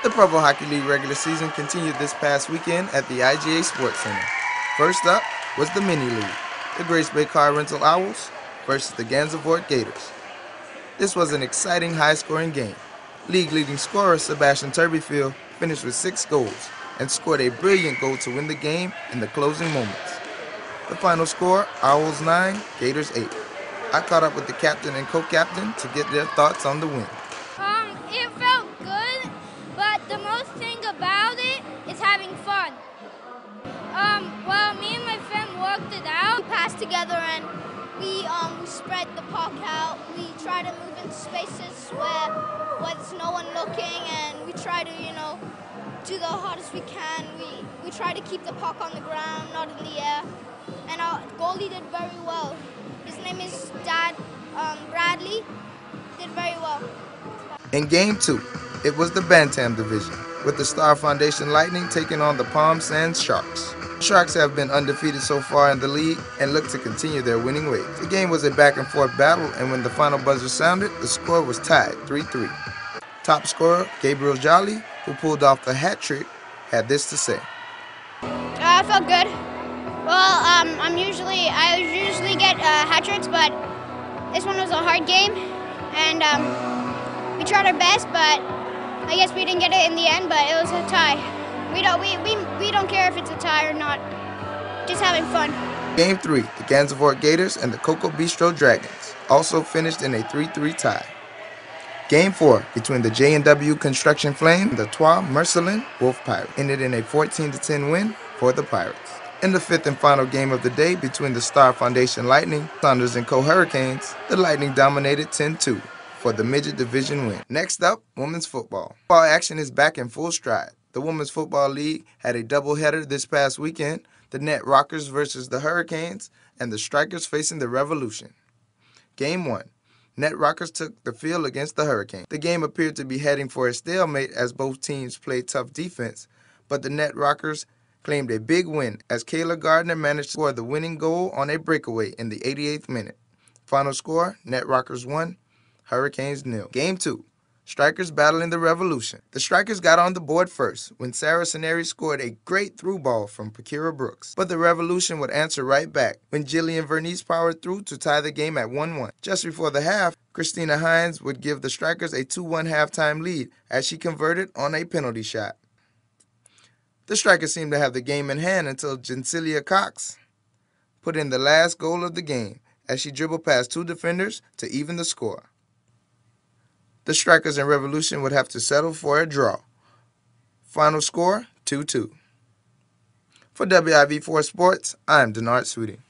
The Purple Hockey League regular season continued this past weekend at the IGA Sports Center. First up was the Mini League, the Grace Bay Car Rental Owls versus the Gansevoort Gators. This was an exciting high-scoring game. League-leading scorer Sebastian Turbyfield finished with 6 goals and scored a brilliant goal to win the game in the closing moments. The final score, Owls 9, Gators 8. I caught up with the captain and co-captain to get their thoughts on the win. It felt good, but the most thing about it is having fun. Well, me and my friend worked it out. We passed together and we spread the puck out. We try to move into spaces where there's no one looking, and we try to, do the hardest we can. We try to keep the puck on the ground, not in the air. And our goalie did very well. His name is Bradley. Did very well. In Game 2, it was the Bantam Division, with the Star Foundation Lightning taking on the Palm Sands Sharks. The Sharks have been undefeated so far in the league and look to continue their winning ways. The game was a back-and-forth battle, and when the final buzzer sounded, the score was tied 3-3. Top scorer Gabriel Jolly, who pulled off the hat trick, had this to say. I felt good. Well, I usually get hat tricks, but this one was a hard game, and we tried our best, but I guess we didn't get it in the end. But it was a tie. We don't care if it's a tie or not. Just having fun. Game 3, the Gansevoort Gators and the Cocoa Bistro Dragons also finished in a 3-3 tie. Game 4, between the J&W Construction Flame and the Trois Mercelin Wolf Pirates, ended in a 14-10 win for the Pirates. In the 5th and final game of the day between the Star Foundation Lightning, Saunders and Co Hurricanes, the Lightning dominated 10-2 for the Midget Division win. Next up, women's football. Football action is back in full stride. The Women's Football League had a doubleheader this past weekend, the Net Rockers versus the Hurricanes, and the Strikers facing the Revolution. Game 1. Net Rockers took the field against the Hurricanes. The game appeared to be heading for a stalemate as both teams played tough defense, but the Net Rockers claimed a big win as Kayla Gardner managed to score the winning goal on a breakaway in the 88th minute. Final score, Net Rockers 1, Hurricanes 0. Game 2, Strikers battling the Revolution. The Strikers got on the board first when Sarah Saneri scored a great through ball from Pakira Brooks. But the Revolution would answer right back when Jillian Vernice powered through to tie the game at 1-1. Just before the half, Christina Hines would give the Strikers a 2-1 halftime lead as she converted on a penalty shot. The Strikers seemed to have the game in hand until Gensilia Cox put in the last goal of the game as she dribbled past 2 defenders to even the score. The Strikers and Revolution would have to settle for a draw. Final score, 2-2. For WIV4 Sports, I'm Denard Sweeting.